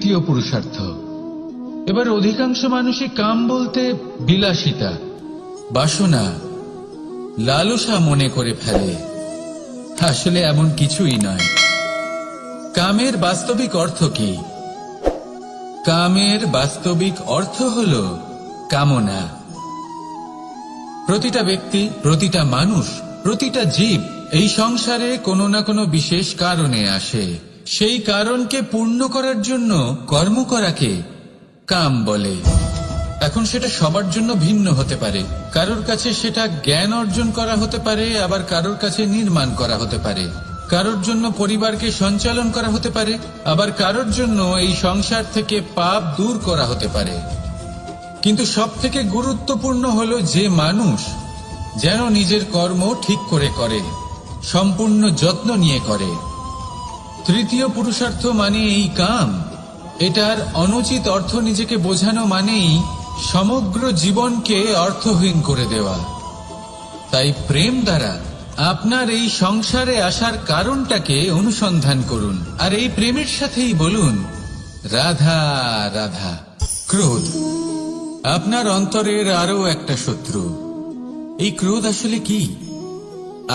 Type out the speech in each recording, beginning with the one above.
তৃতীয় পুরুষার্থ। এবার অধিকাংশ মানুষই কাম বলতে বিলাসিতা, বাসনা, লালসা মনে করে ফেলে। আসলে এমন কিছুই নয়। কামের বাস্তবিক অর্থ কি? কামের বাস্তবিক অর্থ হল কামনা। প্রতিটা ব্যক্তি, প্রতিটা মানুষ, প্রতিটা জীব এই সংসারে কোনো না কোনো বিশেষ কারণে আসে। সেই কারণকে পূর্ণ করার জন্য কর্ম করাকে কাম বলে। এখন সেটা সবার জন্য ভিন্ন হতে পারে। কারোর কাছে সেটা জ্ঞান অর্জন করা হতে পারে, আবার কারোর কাছে নির্মাণ করা হতে পারে। কারোর জন্য পরিবারকে সঞ্চালন করা হতে পারে, আবার কারোর জন্য এই সংসার থেকে পাপ দূর করা হতে পারে। কিন্তু সবথেকে গুরুত্বপূর্ণ হলো যে মানুষ যেন নিজের কর্ম ঠিক করে করে, সম্পূর্ণ যত্ন নিয়ে করে। তৃতীয় পুরুষার্থ মানে এই কাম। এটার অনুচিত অর্থ নিজেকে বোঝানো মানেই সমগ্র জীবনকে অর্থহীন করে দেওয়া। তাই প্রেম দ্বারা আপনার এই সংসারে আসার কারণটাকে অনুসন্ধান করুন, আর এই প্রেমের সাথেই বলুন রাধা রাধা। ক্রোধ আপনার অন্তরের আরো একটা শত্রু। এই ক্রোধ আসলে কি?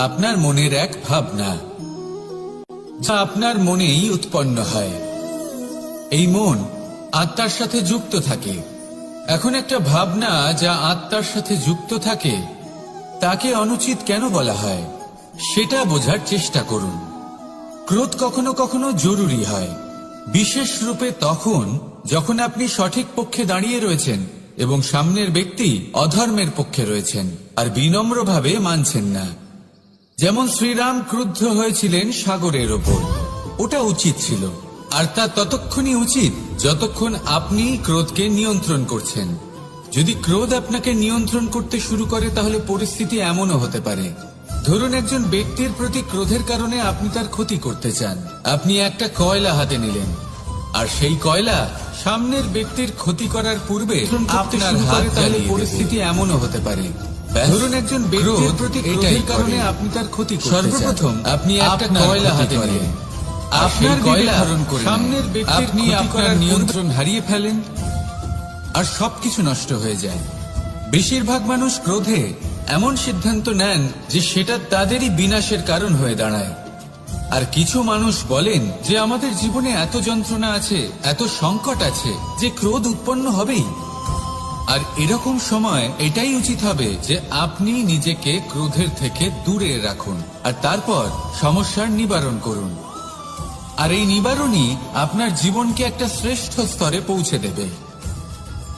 আপনার মনের এক ভাবনা, যা আপনার মনেই উৎপন্ন হয়। এই মন আত্মার সাথে যুক্ত থাকে। এখন একটা ভাবনা যা আত্মার সাথে যুক্ত থাকে, তাকে অনুচিত কেন বলা হয় সেটা বোঝার চেষ্টা করুন। ক্রোধ কখনো কখনো জরুরি হয়, বিশেষ রূপে তখন যখন আপনি সঠিক পক্ষে দাঁড়িয়ে রয়েছেন এবং সামনের ব্যক্তি অধর্মের পক্ষে রয়েছেন আর বিনম্রভাবে মানছেন না। যেমন শ্রীরাম ক্রুদ্ধ হয়েছিলেন সাগরের ওপর। ওটা উচিত ছিল, আর তা ততক্ষণই উচিত যতক্ষণ আপনি ক্রোধকে নিয়ন্ত্রণ করছেন। যদি ক্রোধ আপনাকে নিয়ন্ত্রণ করতে শুরু করে, তাহলে পরিস্থিতি এমনও হতে পারে, ধরুন একজন ব্যক্তির প্রতি ক্রোধের কারণে আপনি তার ক্ষতি করতে চান। আপনি একটা কয়লা হাতে নিলেন, আর সেই কয়লা সামনের ব্যক্তির ক্ষতি করার পূর্বে আপনার হাতে, তাহলে পরিস্থিতি এমনও হতে পারে, ধরুন একজন ব্যক্তির প্রতি ক্রোধের কারণে আপনি তার ক্ষতি করতে চান। সর্বপ্রথম আপনি একটা কয়লা হাতে নিলেন, আপনার কয়লা ধারণ করে সামনের ব্যক্তির আপনি আপনার নিয়ন্ত্রণ হারিয়ে ফেলেন, আর সবকিছু নষ্ট হয়ে যায়। বেশিরভাগ মানুষ ক্রোধে এমন সিদ্ধান্ত নেন যে সেটা তাদেরই বিনাশের কারণ হয়ে দাঁড়ায়। আর কিছু মানুষ বলেন যে আমাদের জীবনে এত যন্ত্রণা আছে, এত সংকট আছে, যে ক্রোধ উৎপন্ন হবেই। আর এরকম সময় এটাই উচিত হবে যে আপনি নিজেকে ক্রোধের থেকে দূরে রাখুন, আর তারপর সমস্যার নিবারণ করুন। আর এই নিবারণই আপনার জীবনকে একটা শ্রেষ্ঠ স্তরে পৌঁছে দেবে।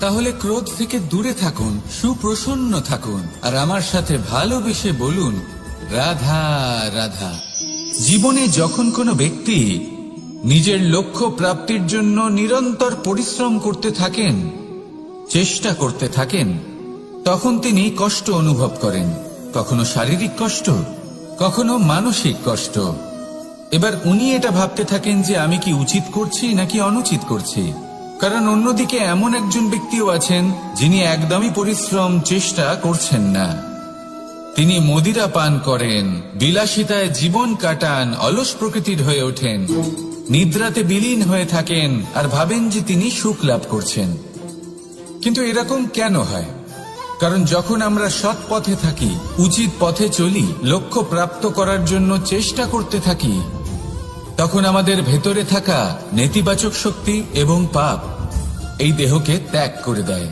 তাহলে ক্রোধ থেকে দূরে থাকুন, সুপ্রসন্ন থাকুন, আর আমার সাথে ভালোবেসে বলুন রাধা রাধা। জীবনে যখন কোনো ব্যক্তি নিজের লক্ষ্য প্রাপ্তির জন্য নিরন্তর পরিশ্রম করতে থাকেন, চেষ্টা করতে থাকেন, তখন তিনি কষ্ট অনুভব করেন। কখনো শারীরিক কষ্ট, কখনো মানসিক কষ্ট। এবার উনি এটা ভাবতে থাকেন যে আমি কি উচিত করছি নাকি অনুচিত করছি। কারণ অন্যদিকে এমন একজন ব্যক্তিও আছেন যিনি একদমই পরিশ্রম চেষ্টা করছেন না। তিনি মদিরা পান করেন, বিলাসিতায় জীবন কাটান, অলস প্রকৃতির হয়ে ওঠেন, নিদ্রাতে বিলীন হয়ে থাকেন, আর ভাবেন যে তিনি সুখ লাভ করছেন। কিন্তু এরকম কেন হয়? কারণ যখন আমরা সৎ পথে থাকি, উচিত পথে চলি, লক্ষ্য প্রাপ্ত করার জন্য চেষ্টা করতে থাকি, তখন আমাদের ভেতরে থাকা নেতিবাচক শক্তি এবং পাপ এই দেহকে ত্যাগ করে দেয়।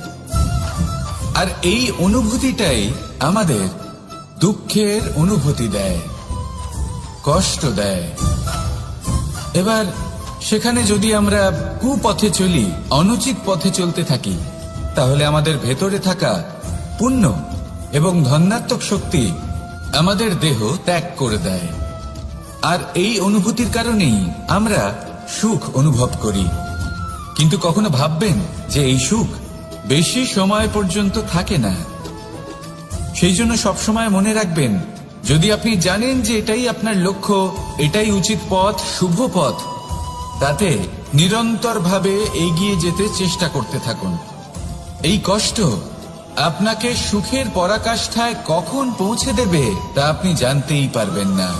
আর এই অনুভূতিটাই আমাদের দুঃখের অনুভূতি দেয়, কষ্ট দেয়। এবার সেখানে যদি আমরা কুপথে চলি, অনুচিত পথে চলতে থাকি, তাহলে আমাদের ভেতরে থাকা পুণ্য এবং ধনাত্মক শক্তি আমাদের দেহ ত্যাগ করে দেয়। আর এই অনুভূতির কারণেই আমরা সুখ অনুভব করি। কিন্তু কখনো ভাববেন যে এই সুখ বেশি সময় পর্যন্ত থাকে না। সেই জন্য সবসময় মনে রাখবেন, যদি আপনি জানেন যে এটাই আপনার লক্ষ্য, এটাই উচিত পথ, শুভ পথ, তাতে নিরন্তরভাবে এগিয়ে যেতে চেষ্টা করতে থাকুন। এই কষ্ট আপনাকে সুখের পরাকাষ্ঠায় কখন পৌঁছে দেবে তা আপনি জানতেই পারবেন না।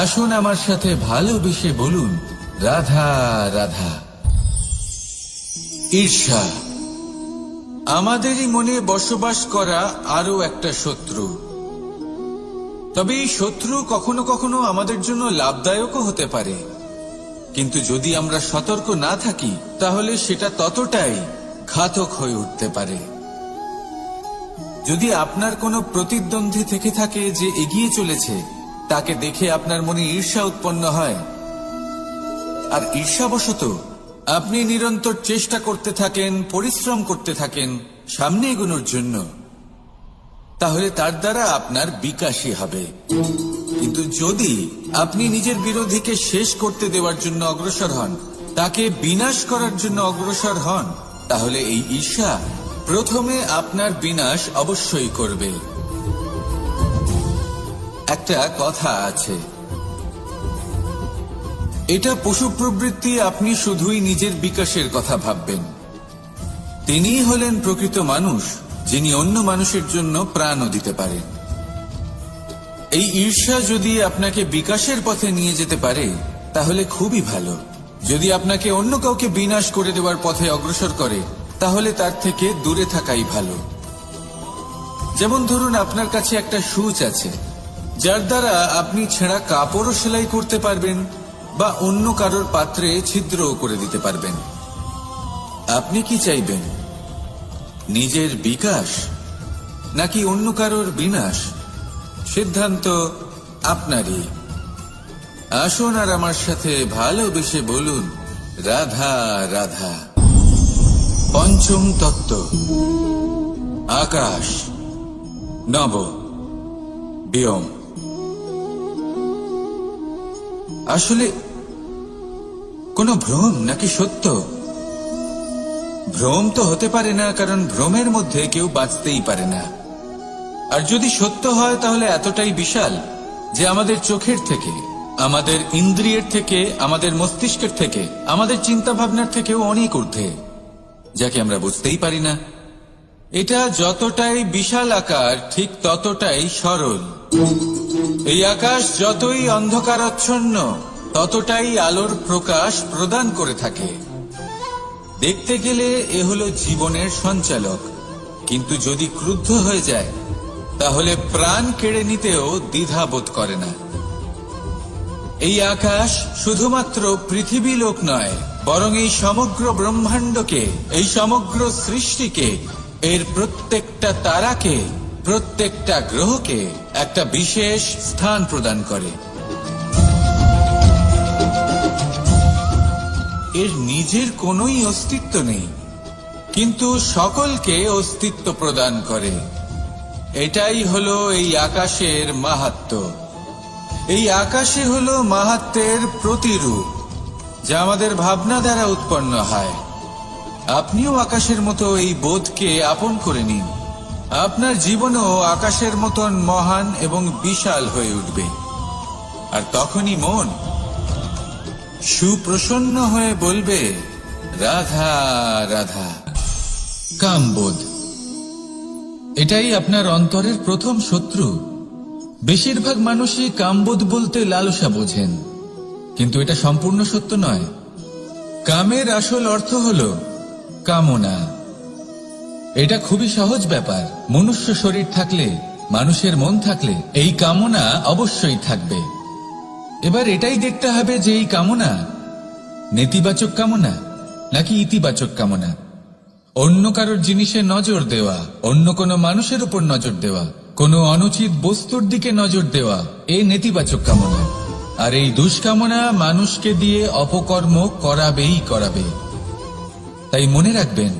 আসুন আমার সাথে ভালোবেসে বলুন রাধা রাধা। ঈর্ষা আমাদেরই মনে বসবাস করা আরো একটা শত্রু। তবে এই শত্রু কখনো কখনো আমাদের জন্য লাভদায়কও হতে পারে, কিন্তু যদি আমরা সতর্ক না থাকি তাহলে সেটা ততটাই ঘাতক হয়ে উঠতে পারে। যদি আপনার কোনো প্রতিদ্বন্দ্বী থেকে থাকে যে এগিয়ে চলেছে, তাকে দেখে আপনার মনে ঈর্ষা উৎপন্ন হয়, আর ঈর্ষাবশত আপনি নিরন্তর চেষ্টা করতে থাকেন, পরিশ্রম করতে থাকেন সামনে এগোনোর জন্য, তাহলে তার দ্বারা আপনার বিকাশই হবে। কিন্তু যদি আপনি নিজের বিরোধীকে শেষ করতে দেওয়ার জন্য অগ্রসর হন, তাকে বিনাশ করার জন্য অগ্রসর হন, তাহলে এই ঈর্ষা প্রথমে আপনার বিনাশ অবশ্যই করবে। একটা কথা আছে, এটা পশু প্রবৃত্তি, আপনি শুধুই নিজের বিকাশের কথা ভাববেন। তিনিই হলেন প্রকৃত মানুষ, যিনি অন্য মানুষের জন্য প্রাণও দিতে পারেন। এই ঈর্ষা যদি আপনাকে বিকাশের পথে নিয়ে যেতে পারে তাহলে খুবই ভালো। যদি আপনাকে অন্য কাউকে বিনাশ করে দেওয়ার পথে অগ্রসর করে, তাহলে তার থেকে দূরে থাকাই ভালো। যেমন ধরুন, আপনার কাছে একটা সূচ আছে, যার দ্বারা আপনি ছেঁড়া কাপড়ও সেলাই করতে পারবেন বা অন্য কারোর পাত্রে ছিদ্রও করে দিতে পারবেন। আপনি কি চাইবেন, নিজের বিকাশ নাকি অন্য কারোর বিনাশ? সিদ্ধান্ত আপনারই। আসুন আর আমার সাথে ভালোবেসে বলুন, রাধা রাধা। পঞ্চম তত্ত্ব, আকাশ, নব, ব্যোম। আসলে কোনো ভ্রম নাকি সত্য? ভ্রম তো হতে পারে না, কারণ ভ্রমের মধ্যে কেউ বাঁচতেই পারে না। আর যদি সত্য হয় তাহলে এতটাই বিশাল যে আমাদের চোখের থেকে, আমাদের ইন্দ্রিয়ের থেকে, আমাদের মস্তিষ্কের থেকে, আমাদের চিন্তা ভাবনার থেকেও অনেক ঊর্ধ্বে, যাকে আমরা বুঝতেই পারি না। এটা যতটাই বিশাল আকার, ঠিক ততটাই সরল। এই আকাশ যতই অন্ধকারাচ্ছন্ন, ততটাই আলোর প্রকাশ প্রদান করে থাকে। দেখতে গেলে এ হলো জীবনের সঞ্চালক, কিন্তু যদি ক্রুদ্ধ হয়ে যায় তাহলে প্রাণ কেড়ে নিতেও দ্বিধাবোধ করে না। এই আকাশ শুধুমাত্র পৃথিবী লোক নয়, বরং এই সমগ্র ব্রহ্মাণ্ডকে, এই সমগ্র সৃষ্টিকে, এর প্রত্যেকটা তারাকে, প্রত্যেকটা গ্রহকে একটা বিশেষ স্থান প্রদান করে। এর নিজের কোনোই অস্তিত্ব নেই, কিন্তু সকলকে অস্তিত্ব প্রদান করে। এটাই হলো এই আকাশের মাহাত্ম্য। এই আকাশে হলো মাহাত্ম্যের প্রতিরূপ, যা আমাদের ভাবনা দ্বারা উৎপন্ন হয়। আপনিও আকাশের মতো এই বোধকে আপন করে নিন। আপনার জীবনও আকাশের মতন মহান এবং বিশাল হয়ে উঠবে। আর তখনই মন সুপ্রসন্ন হয়ে বলবে, রাধা রাধা। কামবোধ, এটাই আপনার অন্তরের প্রথম শত্রু। বেশিরভাগ মানুষই কামবোধ বলতে লালসা বোঝেন, কিন্তু এটা সম্পূর্ণ সত্য নয়। কামের আসল অর্থ হল কামনা। এটা খুবই সহজ ব্যাপার। মনুষ্য শরীর থাকলে, মানুষের মন থাকলে এই কামনা অবশ্যই থাকবে। এবার এটাই দেখতে হবে যে এই কামনা নেতিবাচক কামনা নাকি ইতিবাচক কামনা। অন্য কারোর জিনিসে নজর দেওয়া, অন্য কোনো মানুষের উপর নজর দেওয়া, কোনো অনুচিত বস্তুর দিকে নজর দেওয়া, এই নেতিবাচক কামনা। আর এই দুষ্কামনা মানুষকে দিয়ে অপকর্ম করাবেই করাবে। তাই মনে রাখবেন,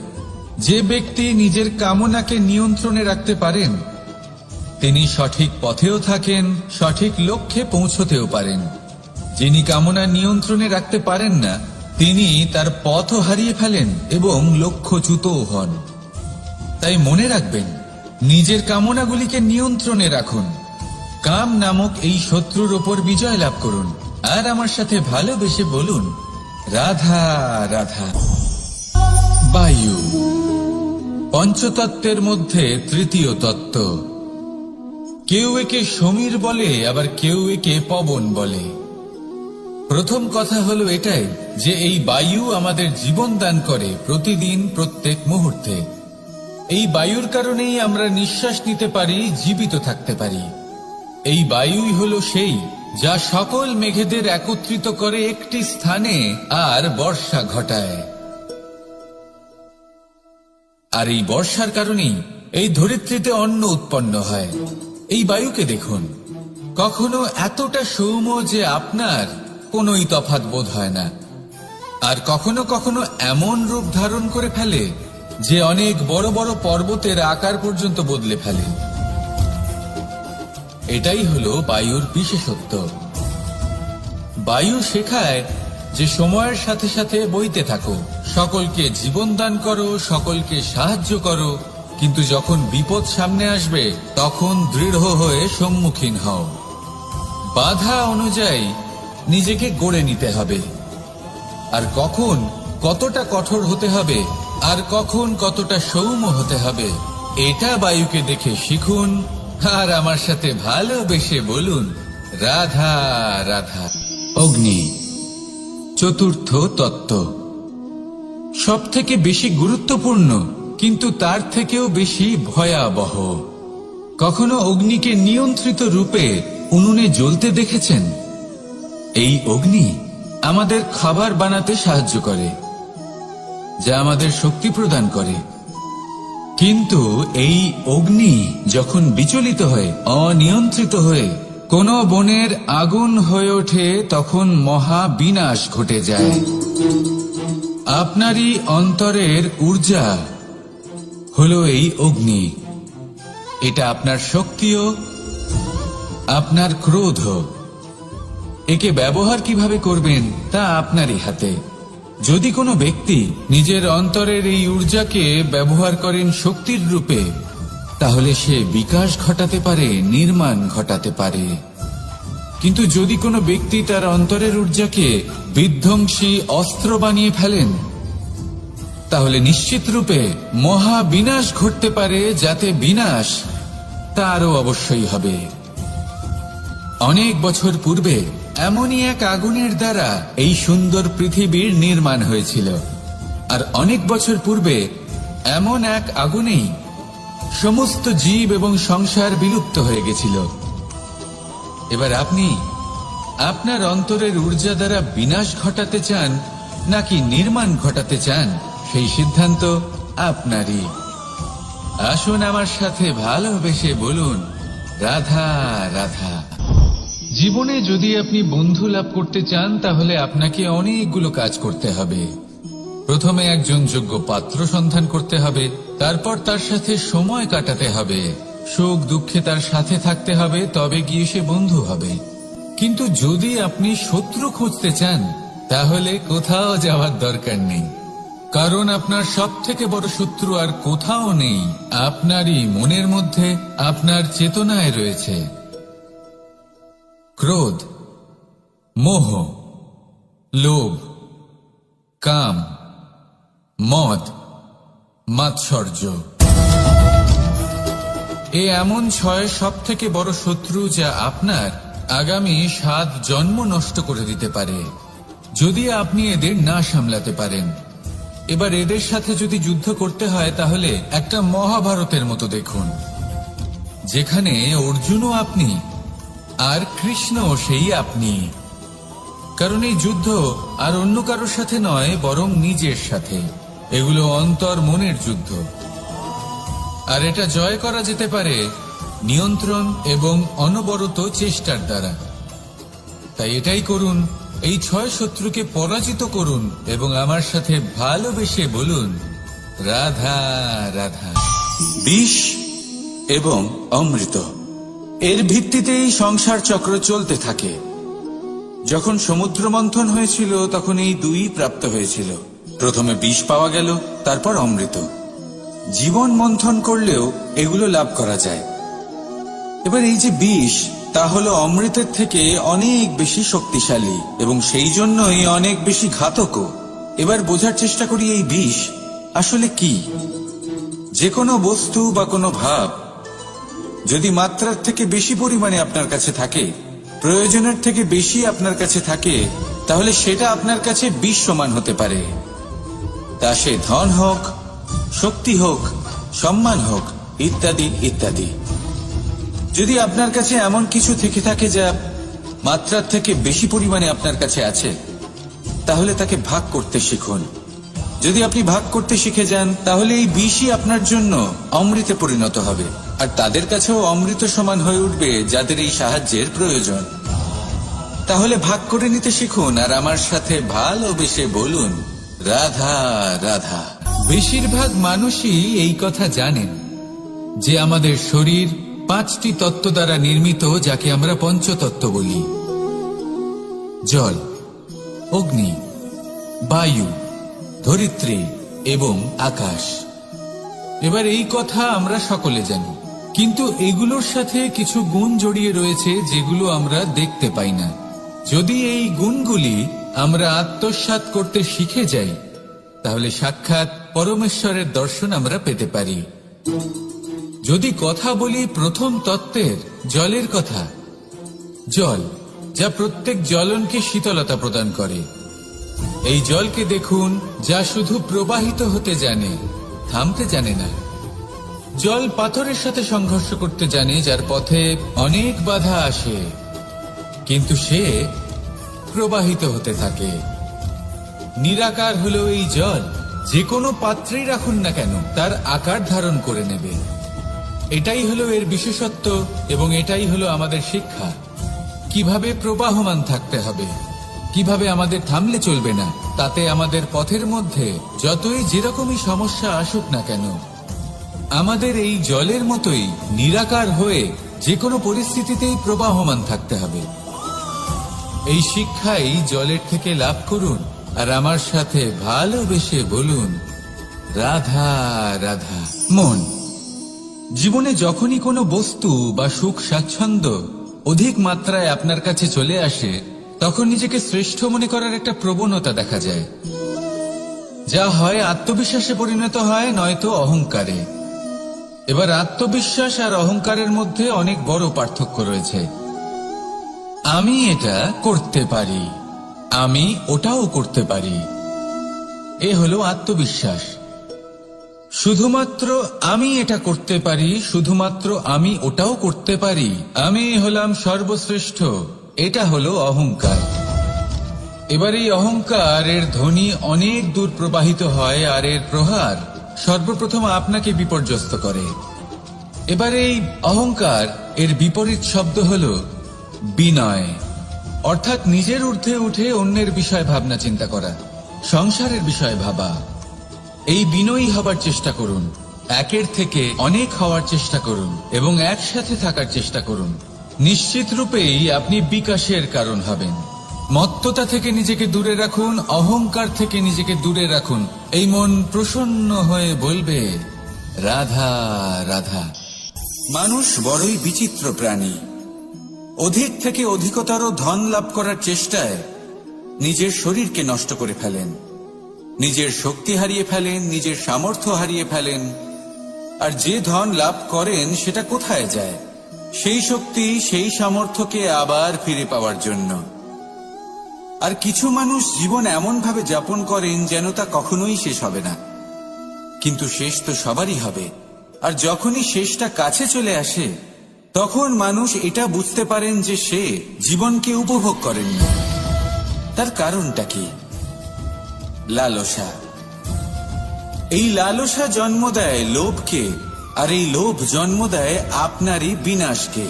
যে ব্যক্তি নিজের কামনাকে নিয়ন্ত্রণে রাখতে পারেন, তিনি সঠিক পথেও থাকেন, সঠিক লক্ষ্যে পৌঁছতেও পারেন। যিনি কামনা নিয়ন্ত্রণে রাখতে পারেন না, তিনি তার পথও হারিয়ে ফেলেন এবং লক্ষ্যচ্যুতও হন। তাই মনে রাখবেন, নিজের কামনাগুলিকে নিয়ন্ত্রণে রাখুন। কাম নামক এই শত্রুর ওপর বিজয় লাভ করুন। আর আমার সাথে ভালোবেসে বলুন, রাধা রাধা। বায়ু, পঞ্চতত্ত্বের মধ্যে তৃতীয় তত্ত্ব। কেউ একে সমীর বলে, আবার কেউ একে পবন বলে। প্রথম কথা হলো এটাই যে এই বায়ু আমাদের জীবন দান করে প্রতিদিন, প্রত্যেক মুহূর্তে। এই বায়ুর কারণেই আমরা নিঃশ্বাস নিতে পারি, জীবিত থাকতে পারি। এই বায়ুই হলো সেই যা সকল মেঘেদের একত্রিত করে একটি স্থানে আর বর্ষা ঘটায়। আর এই বর্ষার কারণেই এই ধরিত্রীতে অন্ন উৎপন্ন হয়। এই বায়ুকে দেখুন, কখনো এতটা সৌম্য যে আপনার কোনোই তফাৎ বোধ হয় না, আর কখনো কখনো এমন রূপ ধারণ করে ফেলে যে অনেক বড় বড় পর্বতের আকার পর্যন্ত বদলে ফেলে। এটাই হলো বায়ুর বিশেষত্ব। বায়ু শেখায় যে সময়ের সাথে সাথে বইতে থাকো, সকলকে জীবন দান করো, সকলকে সাহায্য করো, কিন্তু যখন বিপদ সামনে আসবে তখন দৃঢ় হয়ে সম্মুখীন হও। বাধা অনুযায়ী নিজেকে গড়ে নিতে হবে, আর কখন কতটা কঠোর হতে হবে আর কখন কতটা সৌম্য হতে হবে এটা বায়ুকে দেখে শিখুন, আর আমার সাথে ভালোবেসে বলুন রাধা রাধা। অগ্নি, চতুর্থ তত্ত্ব, সব থেকে বেশি গুরুত্বপূর্ণ কিন্তু তার থেকেও বেশি ভয়াবহ। কখনো অগ্নিকে নিয়ন্ত্রিত রূপে উনুনে জ্বলতে দেখেছেন? এই অগ্নি আমাদের খাবার বানাতে সাহায্য করে, যা আমাদের শক্তি প্রদান করে। কিন্তু এই অগ্নি যখন বিচলিত হয়ে, অনিয়ন্ত্রিত হয়ে কোন বনের আগুন হয়ে ওঠে, তখন মহা বিনাশ ঘটে যায়। আপনারই অন্তরের ঊর্জা হলো এই অগ্নি। এটা আপনার শক্তিও, আপনার ক্রোধ। একে ব্যবহার কিভাবে করবেন তা আপনারই হাতে। যদি কোনো ব্যক্তি নিজের অন্তরের এই ঊর্জাকে ব্যবহার করেন শক্তির রূপে, তাহলে সে বিকাশ ঘটাতে পারে, নির্মাণ ঘটাতে পারে। কিন্তু যদি কোনো ব্যক্তি তার অন্তরের ঊর্জাকে বিধ্বংসী অস্ত্র বানিয়ে ফেলেন, তাহলে নিশ্চিত রূপে মহা বিনাশ ঘটতে পারে, যাতে বিনাশ তারও অবশ্যই হবে। অনেক বছর পূর্বে এমনই এক আগুনের দ্বারা এই সুন্দর পৃথিবীর নির্মাণ হয়েছিল, আর অনেক বছর পূর্বে এমন এক আগুনেই সমস্ত জীব এবং সংসার বিলুপ্ত হয়ে গেছিল। এবার আপনি আপনার অন্তরের ঊর্জা দ্বারা বিনাশ ঘটাতে চান নাকি নির্মাণ ঘটাতে চান, সেই সিদ্ধান্ত আপনারই। আসুন আমার সাথে ভালোবেসে বলুন রাধা রাধা। জীবনে যদি আপনি বন্ধু লাভ করতে চান, তাহলে আপনাকে অনেকগুলো কাজ করতে হবে। প্রথমে একজন যোগ্য পাত্র সন্ধান করতে হবে, তারপর তার সাথে সময় কাটাতে হবে, সুখ দুঃখে তার সাথে থাকতে হবে, তবে গিয়ে সে বন্ধু হবে। কিন্তু যদি আপনি শত্রু খুঁজতে চান, তাহলে কোথাও যাওয়ার দরকার নেই, কারণ আপনার সব থেকে বড় শত্রু আর কোথাও নেই, আপনারই মনের মধ্যে, আপনার চেতনায় রয়েছে। ক্রোধ, মোহ, লোভ, কাম, মদ, মাৎসর্য, এ এমন 6 সব থেকে বড় শত্রু যা আপনার আগামী 7 জন্ম নষ্ট করে দিতে পারে, যদি আপনি এদের না সামলাতে পারেন। এবার এদের সাথে যদি যুদ্ধ করতে হয়, তাহলে একটা মহাভারতের মতো দেখুন, যেখানে অর্জুনও আপনি আর কৃষ্ণও সেই আপনি। কারণ এই যুদ্ধ আর অন্য কারোর সাথে নয়, বরং নিজের সাথে। এগুলো অন্তর মনের যুদ্ধ, আর এটা জয় করা যেতে পারে নিয়ন্ত্রণ এবং অনবরত চেষ্টার দ্বারা। তাই এটাই করুন, এই 6 শত্রুকে পরাজিত করুন এবং আমার সাথে ভালোবেসে বলুন রাধা রাধা। বিষ এবং অমৃত, এর ভিত্তিতেই সংসার চক্র চলতে থাকে। যখন সমুদ্র মন্থন হয়েছিল, তখন এই দুই প্রাপ্ত হয়েছিল। প্রথমে বিষ পাওয়া গেল, তারপর অমৃত। জীবন মন্থন করলেও এগুলো লাভ করা যায়। এবার এই যে বিষ, তা হলো অমৃতের থেকে অনেক বেশি শক্তিশালী এবং সেই জন্যই অনেক বেশি ঘাতকও। এবার বোঝার চেষ্টা করি এই বিষ আসলে কি। যে কোনো বস্তু বা কোনো ভাব যদি মাত্রার থেকে বেশি পরিমাণে আপনার কাছে থাকে, প্রয়োজনের থেকে বেশি আপনার কাছে থাকে, তাহলে সেটা আপনার কাছে বিষ সমান হতে পারে। তা সে ধন হোক, শক্তি হোক, সম্মান হোক, ইত্যাদি ইত্যাদি। যদি আপনার কাছে এমন কিছু থেকে থাকে যা মাত্রার থেকে বেশি পরিমাণে আপনার কাছে আছে, তাহলে তাকে ভাগ করতে শিখুন। যদি আপনি ভাগ করতে শিখে যান, তাহলে এই বিষই আপনার জন্য অমৃতে পরিণত হবে, আর তাদের কাছেও অমৃত সমান হয়ে উঠবে যাদের এই সাহায্যের প্রয়োজন। তাহলে ভাগ করে নিতে শিখুন আর আমার সাথে ভালোবেসে বলুন, রাধা রাধা। বেশিরভাগ মানুষই এই কথা জানেন যে আমাদের শরীর 5টি তত্ত্ব দ্বারা নির্মিত, যাকে আমরা পঞ্চতত্ত্ব বলি। জল, অগ্নি, বায়ু, ধরিত্রী এবং আকাশ। এবার এই কথা আমরা সকলে জানি, কিন্তু এগুলোর সাথে কিছু গুণ জড়িয়ে রয়েছে যেগুলো আমরা দেখতে পাই না। যদি এই গুণগুলি আমরা আত্মসাৎ করতে শিখে যাই, তাহলে সাক্ষাৎ পরমেশ্বরের দর্শন আমরা পেতে পারি। যদি কথা বলি প্রথম তত্ত্বের, জলের কথা, জল যা প্রত্যেক জ্বলনকে শীতলতা প্রদান করে। এই জলকে দেখুন, যা শুধু প্রবাহিত হতে জানে, থামতে জানে না। জল পাথরের সাথে সংঘর্ষ করতে জানে, যার পথে অনেক বাধা আসে, কিন্তু সে প্রবাহিত হতে থাকে। নিরাকার হলো এই জল, যে কোনো পাত্রেই রাখুন না কেন তার আকার ধারণ করে নেবে। এটাই হলো এর বিশেষত্ব এবং এটাই হলো আমাদের শিক্ষা। কিভাবে প্রবাহমান থাকতে হবে, কিভাবে আমাদের থামলে চলবে না, তাতে আমাদের পথের মধ্যে যতই যেরকমই সমস্যা আসুক না কেন, আমাদের এই জলের মতোই নিরাকার হয়ে যে কোনো পরিস্থিতিতেই প্রবাহমান থাকতে হবে। এই শিক্ষাই জলের থেকে লাভ করুন আর আমার সাথে ভালোবেসে বলুন, রাধা রাধা। মন, জীবনে যখনই কোনো বস্তু বা সুখ স্বাচ্ছন্দ্য অধিক মাত্রায় আপনার কাছে চলে আসে, তখন নিজেকে শ্রেষ্ঠ মনে করার একটা প্রবণতা দেখা যায়, যা হয় আত্মবিশ্বাসে পরিণত হয়, নয়তো অহংকারে। এবার আত্মবিশ্বাস আর অহংকারের মধ্যে অনেক বড় পার্থক্য রয়েছে। আমি এটা করতে পারি, আমি ওটাও করতে পারি, এ হলো আত্মবিশ্বাস। শুধুমাত্র আমি এটা করতে পারি, শুধুমাত্র আমি ওটাও করতে পারি, আমি হলাম সর্বশ্রেষ্ঠ, এটা হলো অহংকার। এবার এই অহংকার এর ধ্বনি অনেক দূর প্রবাহিত হয় আর এর প্রহার সর্বপ্রথম আপনাকে বিপর্যস্ত করে। এবার এই অহংকার এর বিপরীত শব্দ হলো বিনয়, অর্থাৎ নিজের ঊর্ধ্বে উঠে অন্যের বিষয় ভাবনা চিন্তা করা, সংসারের বিষয় ভাবা। এই বিনয়ী হবার চেষ্টা করুন, একের থেকে অনেক হওয়ার চেষ্টা করুন এবং একসাথে থাকার চেষ্টা করুন। নিশ্চিত রূপেই আপনি বিকাশের কারণ হবেন। মত্ততা থেকে নিজেকে দূরে রাখুন, অহংকার থেকে নিজেকে দূরে রাখুন। এই মন প্রসন্ন হয়ে বলবে, রাধা রাধা। মানুষ বড়ই বিচিত্র প্রাণী। অধিক থেকে অধিকতর ধন লাভ করার চেষ্টায় নিজের শরীরকে নষ্ট করে ফেলেন, নিজের শক্তি হারিয়ে ফেলেন, নিজের সামর্থ্য হারিয়ে ফেলেন। আর যে ধন লাভ করেন সেটা কোথায় যায়? সেই শক্তি, সেই সামর্থ্যকে আবার ফিরে পাওয়ার জন্য। আর কিছু মানুষ জীবন এমন ভাবে যাপন করেন যেন তা কখনোই শেষ হবে না, কিন্তু শেষ তো সবারই হবে। আর যখনই শেষটা কাছে চলে আসে, তখন মানুষ এটা বুঝতে পারেন যে সে জীবনকে উপভোগ করেননি। তার কারণটা কি? লালসা। এই লালসা জন্ম দেয় লোভকে, আর এই লোভ জন্ম দেয় আপনারই বিনাশকে।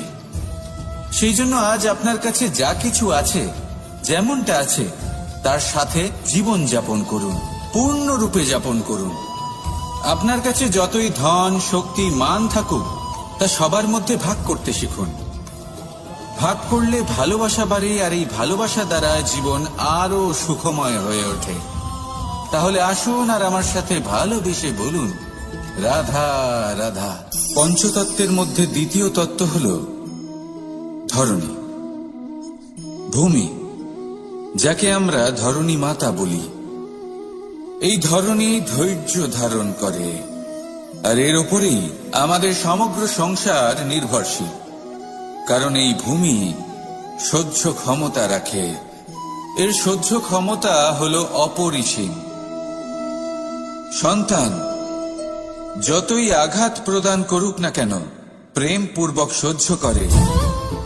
সেই জন্য আজ আপনার কাছে যা কিছু আছে, যেমনটা আছে, তার সাথে জীবন যাপন করুন, পূর্ণরূপে যাপন করুন। আপনার কাছে যতই ধন, শক্তি, মান থাকুক, তা সবার মধ্যে ভাগ করতে শিখুন। ভাগ করলে ভালোবাসা বাড়ে, আর এই ভালোবাসা দ্বারা জীবন আরো সুখময় হয়ে ওঠে। তাহলে আসুন আর আমার সাথে ভালোবেসে বলুন, রাধা রাধা। পঞ্চতত্ত্বের মধ্যে দ্বিতীয় তত্ত্ব হল ধরণী, ভূমি, যাকে আমরা ধরণী মাতা বলি। এই ধরণী ধৈর্য ধারণ করে, আর এর উপরেই আমাদের সমগ্র সংসার নির্ভরশীল। কারণ এই ভূমি সহ্য ক্ষমতা রাখে, এর সহ্য ক্ষমতা হলো অপরিসীম। সন্তান যতই আঘাত প্রদান করুক না কেন, প্রেম পূর্বক সহ্য করে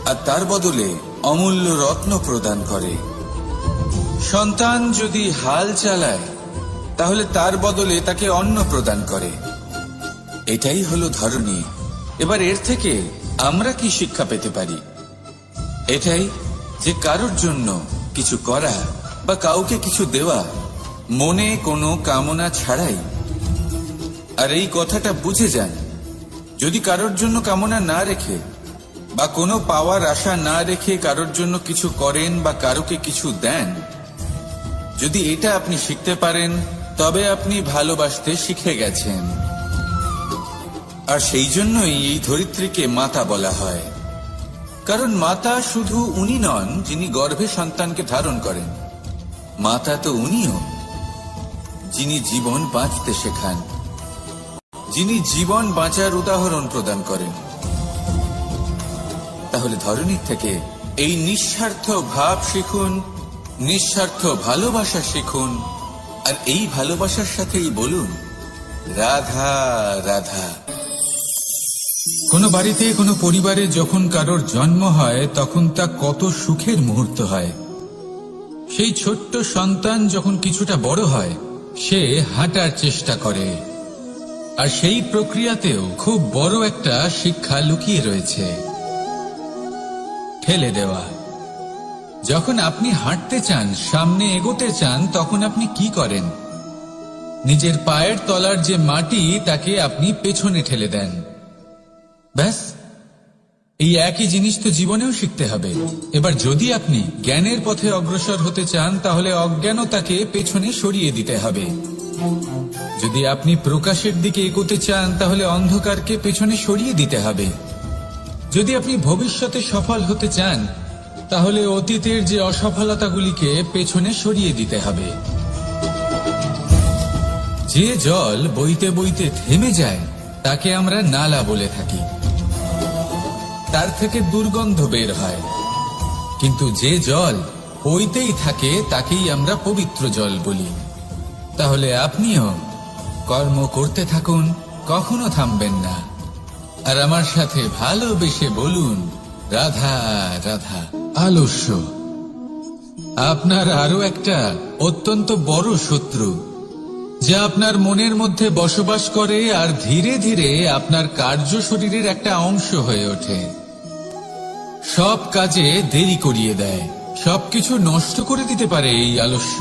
আর তার বদলে অমূল্য রত্ন প্রদান করে। সন্তান যদি হাল চালায় তাহলে তার বদলে তাকে অন্ন প্রদান করে। এটাই হলো ধরনী। এবার এর থেকে আমরা কি শিক্ষা পেতে পারি? এটাই যে কারোর জন্য কিছু করা বা কাউকে কিছু দেওয়া মনে কোনো কামনা ছাড়াই। আর এই কথাটা বুঝে যান, যদি কারোর জন্য কামনা না রেখে বা কোনো পাওয়ার আশা না রেখে কারোর জন্য কিছু করেন বা কারোকে কিছু দেন, যদি এটা আপনি শিখতে পারেন তবে আপনি ভালোবাসতে শিখে গেছেন। আর সেই জন্যই এই ধরিত্রীকে মাতা বলা হয়। কারণ মাতা শুধু উনি নন যিনি গর্ভে সন্তানকে ধারণ করেন, মাতা তো উনিও যিনি জীবন বাঁচতে শেখান, যিনি জীবন বাঁচার উদাহরণ প্রদান করেন। তাহলে ধরনীর থেকে এই নিঃস্বার্থ ভাব শিখুন, নিঃস্বার্থ ভালোবাসা শিখুন, আর এই ভালোবাসার সাথেই বলুন রাধা রাধা। কোনো বাড়িতে কোনো পরিবারে যখন কারোর জন্ম হয় তখন তা কত সুখের মুহূর্ত হয়। সেই ছোট্ট সন্তান যখন কিছুটা বড় হয় সে হাঁটার চেষ্টা করে, আর সেই প্রক্রিয়াতেও খুব বড় একটা শিক্ষা লুকিয়ে রয়েছে, ঠেলে দেওয়া। যখন আপনি হাঁটতে চান, সামনে এগোতে চান, তখন আপনি কি করেন? নিজের পায়ের তলার যে মাটি তাকে আপনি পেছনে ঠেলে দেন। ব্যাস, এই একই জিনিস তো জীবনেও শিখতে হবে। এবার যদি আপনি জ্ঞানের পথে অগ্রসর হতে চান তাহলে অজ্ঞানতাকে পেছনে সরিয়ে দিতে হবে। যদি আপনি প্রকাশের দিকে এগোতে চান তাহলে অন্ধকারকে পেছনে সরিয়ে দিতে হবে। যদি আপনি ভবিষ্যতে সফল হতে চান তাহলে অতীতের যে অসফলতাগুলিকে পেছনে সরিয়ে দিতে হবে। যে জল বইতে বইতে থেমে যায় তাকে আমরা নালা বলে থাকি, তার থেকে দুর্গন্ধ বের হয়। কিন্তু যে জল বইতেই থাকে তাকেই আমরা পবিত্র জল বলি। তাহলে আপনিও কর্ম করতে থাকুন, কখনো থামবেন না। আর আমার সাথে ভালোবেসে বলুন রাধা রাধা। আলস্য আপনার আরো একটা অত্যন্ত বড় শত্রু, যা আপনার মনের মধ্যে বসবাস করে আর ধীরে ধীরে আপনার কার্য শরীরের একটা অংশ হয়ে ওঠে। সব কাজে দেরি করিয়ে দেয়, সবকিছু নষ্ট করে দিতে পারে এই আলস্য।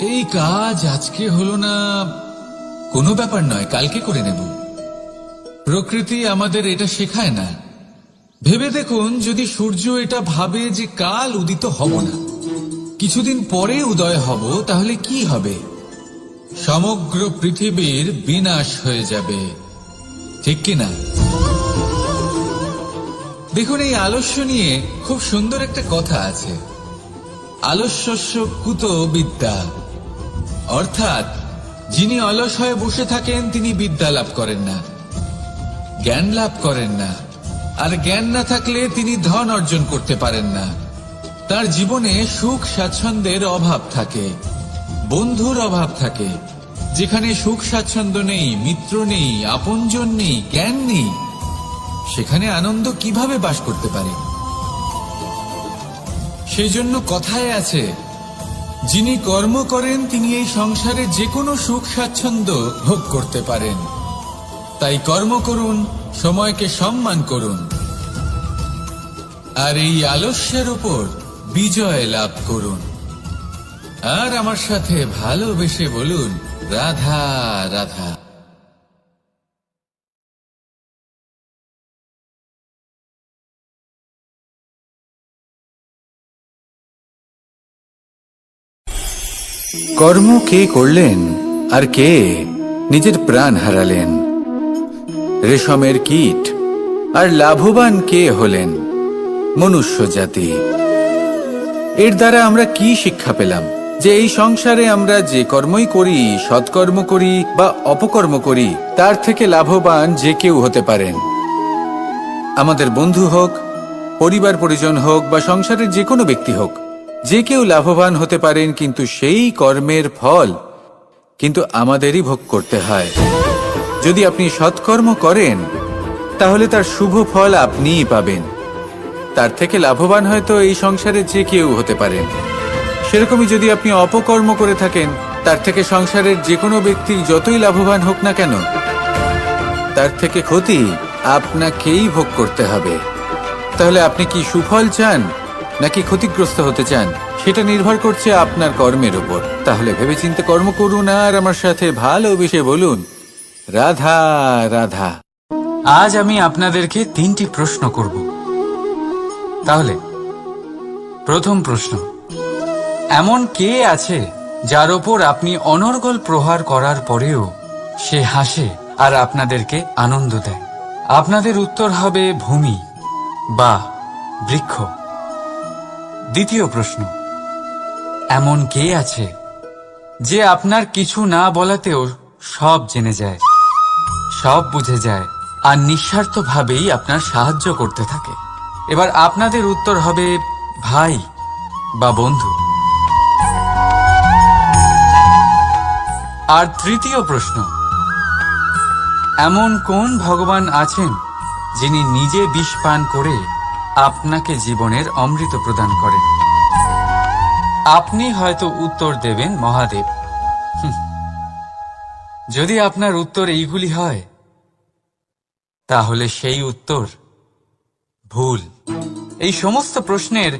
এই কাজ আজকে হলো না, কোনো ব্যাপার নয়, কালকে করে নেব। প্রকৃতি আমাদের এটা শেখায় না। ভেবে দেখুন, যদি সূর্য এটা ভাবে যে কাল উদিত হব না, কিছুদিন পরে উদয় হব, তাহলে কি হবে? সমগ্র পৃথিবীর বিনাশ হয়ে যাবে, ঠিক কিনা? দেখুন, এই আলস্য নিয়ে খুব সুন্দর একটা কথা আছে, আলস্যস্য কুত বিদ্যা। অর্থাৎ যিনি অলস হয়ে বসে থাকেন তিনি বিদ্যা লাভ করেন না, জ্ঞান লাভ করেন না, আর জ্ঞান না থাকলে তিনি ধন অর্জন করতে পারেন না। তার জীবনে সুখ স্বাচ্ছন্দ্যের অভাব থাকে, বন্ধুর অভাব থাকে। যেখানে সুখ স্বাচ্ছন্দ্য নেই, মিত্র নেই, আপনজন নেই, জ্ঞান নেই, সেখানে আনন্দ কিভাবে বাস করতে পারে? সেই জন্য কথায় আছে, যিনি কর্ম করেন তিনি এই সংসারে যে কোনো সুখ স্বাচ্ছন্দ্য ভোগ করতে পারেন। তাই কর্ম করুন, সময়কে সম্মান করুন, আর এই আলস্যের উপর বিজয় লাভ করুন। আর আমার সাথে ভালোবেসে বলুন রাধা রাধা। কর্ম কে করলেন আর কে নিজের প্রাণ হারালেন? রেশমের কীট আর লাভবান কে হলেন? মনুষ্য জাতি। এর দ্বারা আমরা কি শিক্ষা পেলাম? যে এই সংসারে আমরা যে কর্মই করি, সৎকর্ম করি বা অপকর্ম করি, তার থেকে লাভবান যে কেউ হতে পারেন। আমাদের বন্ধু হোক, পরিবার পরিজন হোক বা সংসারের যে কোনো ব্যক্তি হোক, যে কেউ লাভবান হতে পারেন, কিন্তু সেই কর্মের ফল কিন্তু আমাদেরই ভোগ করতে হয়। যদি আপনি সৎকর্ম করেন তাহলে তার শুভ ফল আপনিই পাবেন। তার থেকে লাভবান হয়তো এই সংসারে যে কেউ হতে পারেন। সেরকমই যদি আপনি অপকর্ম করে থাকেন, তার থেকে সংসারের যে কোনো ব্যক্তি যতই লাভবান হোক না কেন, তার থেকে ক্ষতি আপনাকেই ভোগ করতে হবে। তাহলে আপনি কি সুফল চান নাকি ক্ষতিগ্রস্ত হতে চান, সেটা নির্ভর করছে আপনার কর্মের উপর। তাহলে ভেবেচিন্তে কর্ম করুন আর আমার সাথে ভালোবেসে বলুন, রাধা রাধা। আজ আমি আপনাদেরকে 3টি প্রশ্ন করব। তাহলে প্রথম প্রশ্ন, এমন কে আছে যার ওপর আপনি অনর্গল প্রহার করার পরেও সে হাসে আর আপনাদেরকে আনন্দ দেয়? আপনাদের উত্তর হবে ভূমি বা বৃক্ষ। দ্বিতীয় প্রশ্ন, এমন কে আছে যে আপনার কিছু না বলাতেও সব জেনে যায়, সব বুঝে যায় আর নিঃস্বার্থভাবেই আপনার সাহায্য করতে থাকে? এবার আপনাদের উত্তর হবে ভাই বা বন্ধু। আর তৃতীয় প্রশ্ন, এমন কোন ভগবান আছেন যিনি নিজে বিষ পান করে আপনাকে জীবনের অমৃত প্রদান করেন? আপনি হয়তো উত্তর দেবেন মহাদেব। যদি আপনার উত্তর এইগুলি হয় তাহলে সেই উত্তর ভুল। এই সমস্ত প্রশ্নের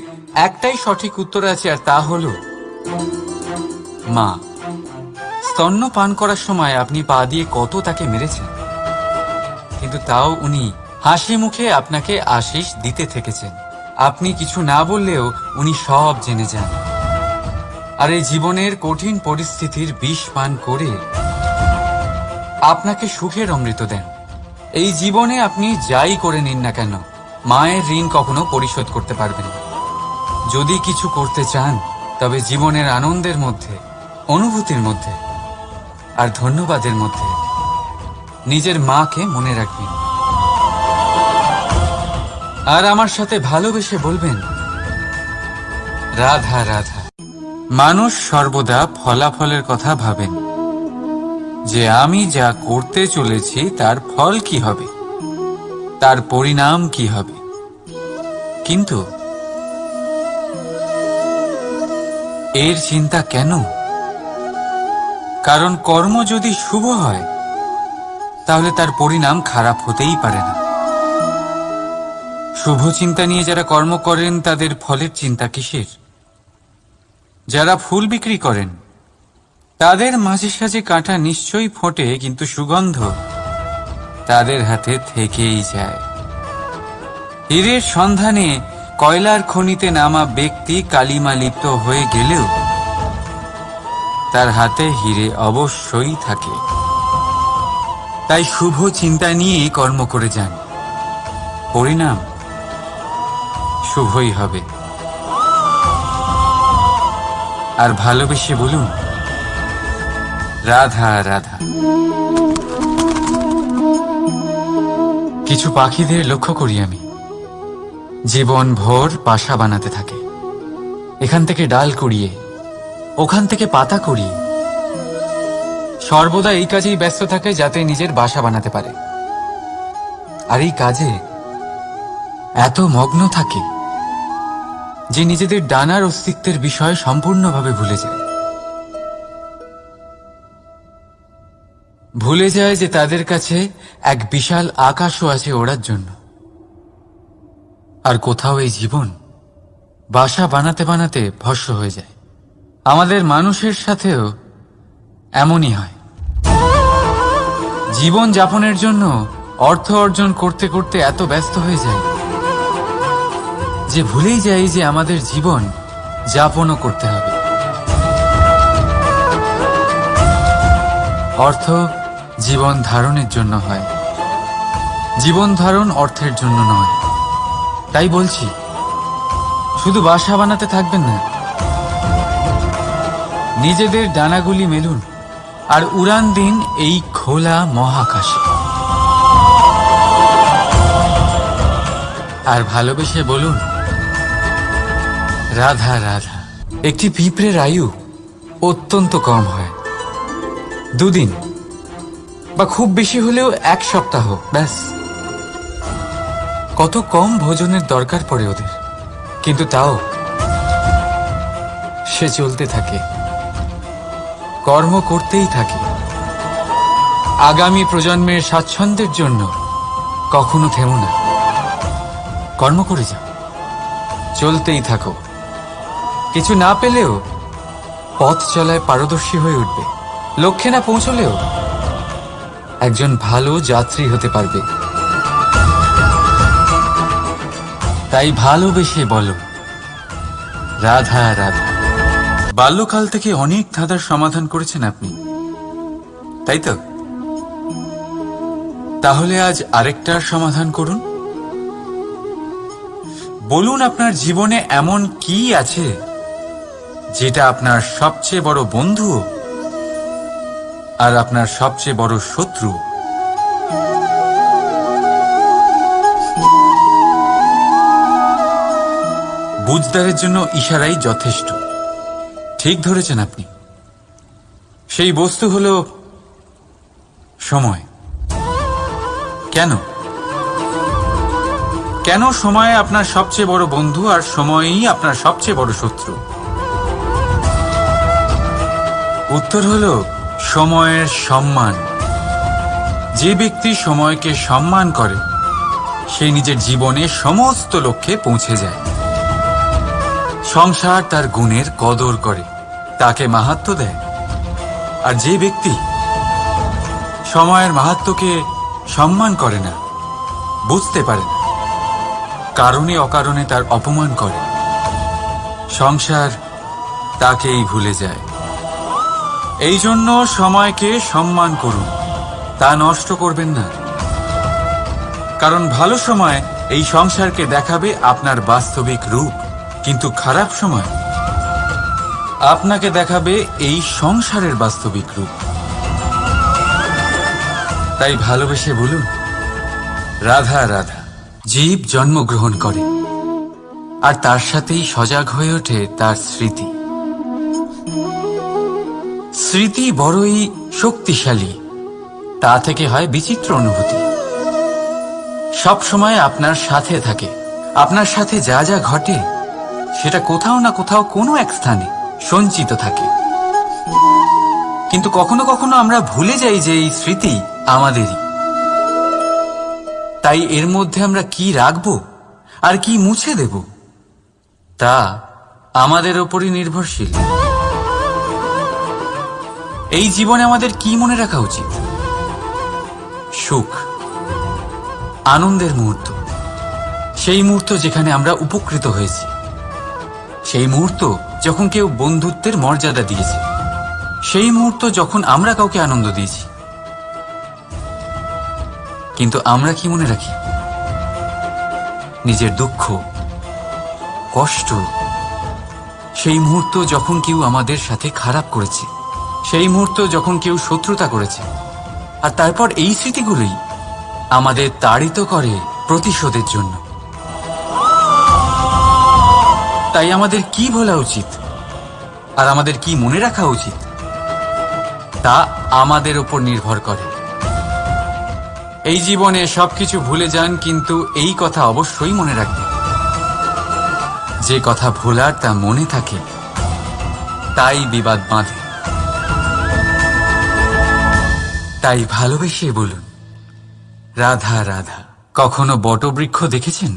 একটাই সঠিক উত্তর আছে, আর তা হল মা। স্তন্য পান করার সময় আপনি পা দিয়ে কত তাকে মেরেছেন, কিন্তু তাও উনি হাসি মুখে আপনাকে আশীষ দিতে থেকেছেন। আপনি কিছু না বললেও উনি সব জেনে যান, আর এই জীবনের কঠিন পরিস্থিতির বিষ পান করে আপনাকে সুখের অমৃত দেন। এই জীবনে আপনি যাই করে নিন না কেন, মায়ের ঋণ কখনো পরিশোধ করতে পারবেন না। যদি কিছু করতে চান তবে জীবনের আনন্দের মধ্যে, অনুভূতির মধ্যে আর ধন্যবাদের মধ্যে নিজের মাকে মনে রাখবেন। আর আমার সাথে ভালোবেসে বলবেন, রাধা রাধা। মানুষ সর্বদা ফলাফলের কথা ভাবেন, যে আমি যা করতে চলেছি তার ফল কি হবে, তার পরিণাম কি হবে। কিন্তু এর চিন্তা কেন? কারণ কর্ম যদি শুভ হয় তাহলে তার পরিণাম খারাপ হতেই পারে না। শুভ চিন্তা নিয়ে যারা কর্ম করেন তাদের ফলের চিন্তা কিসের? যারা ফুল বিক্রি করেন তাদের মাঝে সাঝে কাঁটা নিশ্চয়ই ফোটে, কিন্তু সুগন্ধ তাদের হাতে থেকেই যায়। হীরের সন্ধানে কয়লার খনিতে নামা ব্যক্তি কালিমা লিপ্ত হয়ে গেলেও তার হাতে হীরে অবশ্যই থাকে। তাই শুভ চিন্তা নিয়ে কর্ম করে যান, পরিণাম শুভই হবে। আর ভালোবেসে বলুন, রাধা রাধা। কিছু পাখিদের লক্ষ্য করি আমি, জীবন ভোর বাসা বানাতে থাকে। এখান থেকে ডাল কুড়িয়ে, ওখান থেকে পাতা কুড়িয়ে, সর্বদা এই কাজেই ব্যস্ত থাকে যাতে নিজের বাসা বানাতে পারে। আর এই কাজে এত মগ্ন থাকে যে নিজেদের ডানার অস্তিত্বের বিষয় সম্পূর্ণভাবে ভুলে যায়। ভুলে যায় যে তাদের কাছে এক বিশাল আকাশও আছে ওড়ার জন্য। আর কোথাও এই জীবন বাসা বানাতে বানাতে ভস্ম হয়ে যায়। আমাদের মানুষের সাথেও এমনই হয়। জীবন যাপনের জন্য অর্থ অর্জন করতে করতে এত ব্যস্ত হয়ে যায় যে ভুলেই যাই যে আমাদের জীবন যাপনও করতে হবে। অর্থ জীবন ধারণের জন্য হয়, জীবন ধারণ অর্থের জন্য নয়। তাই বলছি, শুধু বাসা বানাতে থাকবেন না, নিজেদের ডানাগুলি মেলুন আর উড়ান দিন এই খোলা মহাকাশে। আর ভালোবেসে বলুন, রাধা রাধা। একটি পিঁপড়ের আয়ু অত্যন্ত কম হয়, 2 দিন বা খুব বেশি হলেও 1 সপ্তাহ, ব্যাস। কত কম ভোজনের দরকার পড়ে ওদের, কিন্তু তাও সে চলতে থাকে, কর্ম করতেই থাকে। আগামী প্রজন্মের স্বাচ্ছন্দ্যের জন্য কখনো থেমো না, কর্ম করে যাও, চলতেই থাকো। কিছু না পেলেও পথ চলায় পারদর্শী হয়ে উঠবে, লক্ষ্যে না পৌঁছলেও একজন ভালো যাত্রী হতে পারবে। তাই ভালোবেসে বলো, রাধা রাধা। বাল্যকাল থেকে অনেক ধাঁধার সমাধান করেছেন আপনি, তাই তো? তাহলে আজ আরেকটার সমাধান করুন। বলুন, আপনার জীবনে এমন কি আছে যেটা আপনার সবচেয়ে বড় বন্ধু আর আপনার সবচেয়ে বড় শত্রু? বুঝদারের জন্য ইশারাই যথেষ্ট। ঠিক ধরেছেন আপনি। সেই বস্তু হল সময়। কেন কেন সময় আপনার সবচেয়ে বড় বন্ধু আর সময়ই আপনার সবচেয়ে বড় শত্রু? উত্তর হল সময়ের সম্মান। যে ব্যক্তি সময়কে সম্মান করে সে নিজের জীবনে সমস্ত লক্ষ্যে পৌঁছে যায়। সংসার তার গুণের কদর করে, তাকে মাহাত্ম্য দেয়। আর যে ব্যক্তি সময়ের মাহাত্ম্যকে সম্মান করে না, বুঝতে পারে না, কারণে অকারণে তার অপমান করে, সংসার তাকেই ভুলে যায়। এই জন্য সময়কে সম্মান করুন, তা নষ্ট করবেন না। কারণ ভালো সময় এই সংসারকে দেখাবে আপনার বাস্তবিক রূপ, কিন্তু খারাপ সময় আপনাকে দেখাবে এই সংসারের বাস্তবিক রূপ। তাই ভালোবেসে বলুন, রাধা রাধা। জীব জন্মগ্রহণ করে আর তার সাথেই সজাগ হয়ে ওঠে তার স্মৃতি। স্মৃতি বড়ই শক্তিশালী, তা থেকে হয় বিচিত্র অনুভূতি। সব সময় আপনার সাথে থাকে, আপনার সাথে যা যা ঘটে সেটা কোথাও না কোথাও কোনো এক স্থানে সঞ্চিত থাকে। কিন্তু কখনো কখনো আমরা ভুলে যাই যে এই স্মৃতি আমাদেরই। তাই এর মধ্যে আমরা কি রাখবো আর কি মুছে দেব তা আমাদের ওপরই নির্ভরশীল। এই জীবনে আমাদের কি মনে রাখা উচিত? সুখ, আনন্দের মুহূর্ত, সেই মুহূর্ত যেখানে আমরা উপকৃত হয়েছি, সেই মুহূর্ত যখন কেউ বন্ধুত্বের মর্যাদা দিয়েছে, সেই মুহূর্ত যখন আমরা কাউকে আনন্দ দিয়েছি। কিন্তু আমরা কি মনে রাখি? নিজের দুঃখ, কষ্ট, সেই মুহূর্ত যখন কেউ আমাদের সাথে খারাপ করেছে, সেই মুহূর্ত যখন কেউ শত্রুতা করেছে। আর তারপর এই স্মৃতিগুলোই আমাদের তাড়িত করে প্রতিশোধের জন্য। তাই আমাদের কি বলা উচিত আর আমাদের কি মনে রাখা উচিত তা আমাদের উপর নির্ভর করে। এই জীবনে সবকিছু ভুলে যান, কিন্তু এই কথা অবশ্যই মনে রাখবেন, যে কথা ভোলার তা মনে থাকে তাই বিবাদ বাঁধে। তাই ভালোবেসে বলুন, রাধা রাধা। কখনো বটবৃক্ষ দেখেছেন?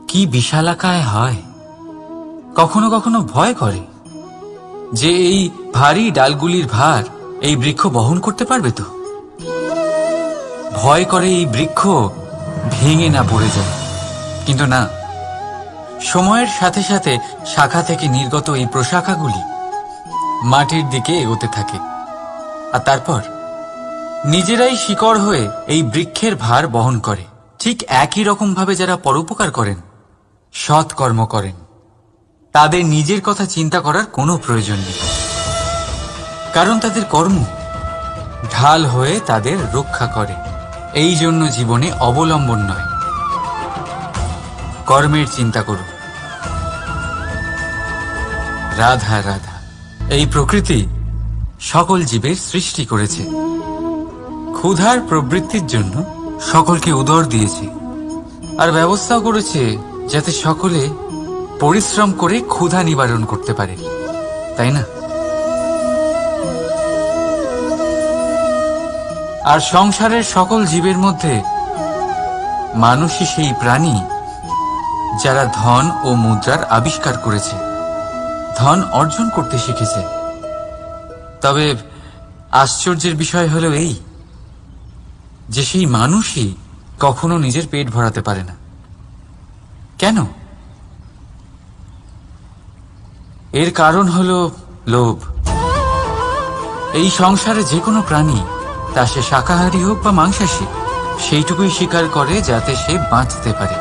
কি বিশালাকায় হয়। কখনো কখনো ভয় করে যে এই ভারী ডালগুলির ভার এই বৃক্ষ বহন করতে পারবে তো। ভয় করে এই বৃক্ষ ভেঙে না পড়ে যায়। কিন্তু না, সময়ের সাথে সাথে শাখা থেকে নির্গত এই প্রশাখাগুলি মাটির দিকে এগোতে থাকে, আর তারপর নিজেরাই শিকড় হয়ে এই বৃক্ষের ভার বহন করে। ঠিক একই রকম ভাবে যারা পরোপকার করেন, সৎ কর্ম করেন, তাদের নিজের কথা চিন্তা করার কোনো প্রয়োজন নেই, কারণ তাদের কর্ম ঢাল হয়ে তাদের রক্ষা করে। এই জন্য জীবনে অবলম্বন নয়, কর্মের চিন্তা করুন। রাধা রাধা। এই প্রকৃতি সকল জীবের সৃষ্টি করেছে, ক্ষুধার প্রবৃত্তির জন্য সকলকে উদর দিয়েছে, আর ব্যবস্থাও করেছে যাতে সকলে পরিশ্রম করে ক্ষুধা নিবারণ করতে পারে, তাই না? আর সংসারের সকল জীবের মধ্যে মানুষই সেই প্রাণী যারা ধন ও মুদ্রার আবিষ্কার করেছে, ধন অর্জন করতে শিখেছে। তবে আশ্চর্যের বিষয় হলো এই যে সেই মানুষই কখনো নিজের পেট ভরাতে পারে না। কেন? এর কারণ হলো লোভ। এই সংসারে যে কোনো প্রাণী, তা সে শাকাহারী হোক বা মাংসাশী, সেইটুকুই স্বীকার করে যাতে সে বাঁচতে পারে।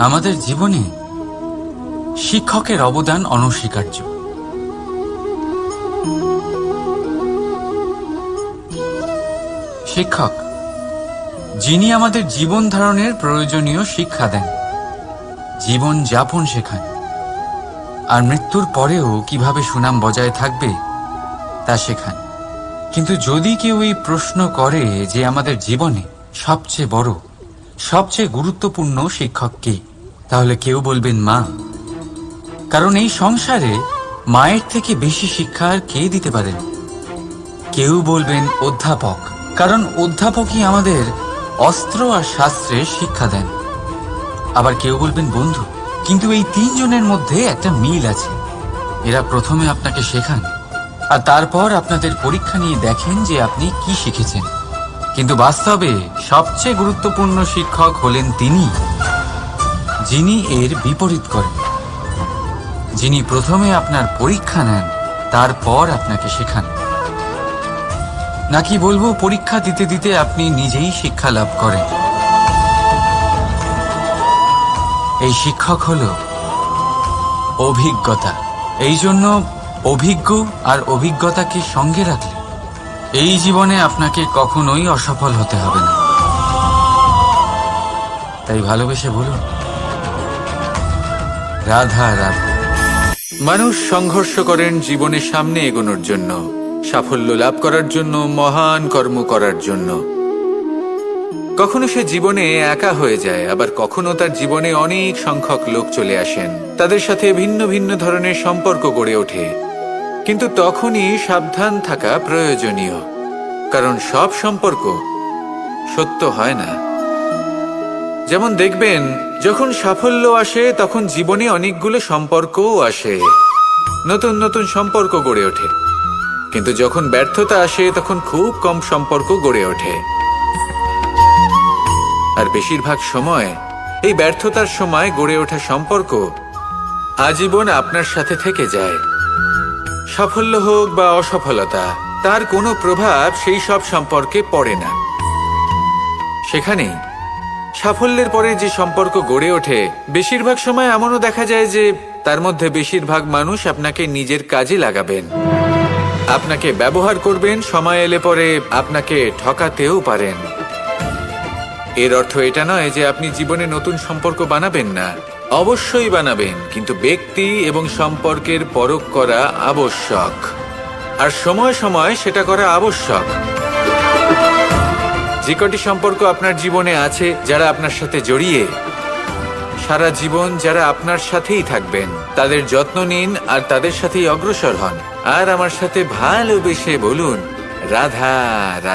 আমাদের জীবনে শিক্ষকের অবদান অনস্বীকার্য। শিক্ষক যিনি আমাদের জীবন ধারণের প্রয়োজনীয় শিক্ষা দেন, জীবন যাপন শেখান, আর মৃত্যুর পরেও কিভাবে সুনাম বজায় থাকবে তা শেখান। কিন্তু যদি কেউ এই প্রশ্ন করে যে আমাদের জীবনে সবচেয়ে বড়, সবচেয়ে গুরুত্বপূর্ণ শিক্ষক কে, তাহলে কেউ বলবেন মা। কারণ এই সংসারে মায়ের থেকে বেশি শিক্ষা আর কে দিতে পারেন? কেউ বলবেন অধ্যাপক, কারণ অধ্যাপকই আমাদের অস্ত্র আর শাস্ত্রের শিক্ষা দেন। আবার কেউ বলবেন বন্ধু। কিন্তু এই তিনজনের মধ্যে একটা মিল আছে। এরা প্রথমে আপনাকে শেখান, আর তারপর আপনাদের পরীক্ষা নিয়ে দেখেন যে আপনি কি শিখেছেন। কিন্তু বাস্তবে সবচেয়ে গুরুত্বপূর্ণ শিক্ষক হলেন তিনি, যিনি এর বিপরীত করেন, যিনি প্রথমে আপনার পরীক্ষা নেন, তারপর আপনাকে শেখান। নাকি বলবো, পরীক্ষা দিতে দিতে আপনি নিজেই শিক্ষা লাভ করেন। এই শিক্ষক হলো অভিজ্ঞতা। এই জন্য অভিজ্ঞ আর অভিজ্ঞতাকে সঙ্গে রাখলে এই জীবনে আপনাকে কখনোই অসফল হতে হবে না। তাই ভালোবেসে বলুন, রাধা রাধা। মানুষ সংঘর্ষ করেন জীবনে সামনে এগোনোর জন্য, সাফল্য লাভ করার জন্য, মহান কর্ম করার জন্য। কখনো সে জীবনে একা হয়ে যায়, আবার কখনো তার জীবনে অনেক সংখ্যক লোক চলে আসেন, তাদের সাথে ভিন্ন ভিন্ন ধরনের সম্পর্ক গড়ে ওঠে। কিন্তু তখনই সাবধান থাকা প্রয়োজনীয়, কারণ সব সম্পর্ক সত্য হয় না। যেমন দেখবেন, যখন সাফল্য আসে তখন জীবনে অনেকগুলো সম্পর্কও আসে, নতুন নতুন সম্পর্ক গড়ে ওঠে। কিন্তু যখন ব্যর্থতা আসে তখন খুব কম সম্পর্ক গড়ে ওঠে। আর বেশিরভাগ সময় এই ব্যর্থতার সময় গড়ে ওঠা সম্পর্ক আজীবন আপনার সাথে থেকে যায়। সাফল্য হোক বা অসফলতা, তার কোনো প্রভাব সেই সব সম্পর্কে পড়ে না। সেখানেই সাফল্যের পরে যে সম্পর্ক গড়ে ওঠে, বেশিরভাগ সময় এমনও দেখা যায় যে তার মধ্যে বেশিরভাগ মানুষ আপনাকে নিজের কাজে লাগাবেন, আপনাকে ব্যবহার করবেন, সময় এলে পরে আপনাকে ঠকাতেও পারেন। এর অর্থ এটা নয় যে আপনি জীবনে নতুন সম্পর্ক বানাবেন না, অবশ্যই বানাবেন, কিন্তু ব্যক্তি এবং সম্পর্কের পরখ করা আবশ্যক, আর সময় সময় সেটা করা আবশ্যক। যে কটি সম্পর্ক আপনার জীবনে আছে, যারা আপনার সাথে জড়িয়ে সারা জীবন, যারা আপনার সাথেই থাকবেন, তাদের যত্ন নিন আর তাদের সাথেই অগ্রসর হন। আর আমার সাথে ভালোবেসে বলুন, রাধা রাধা।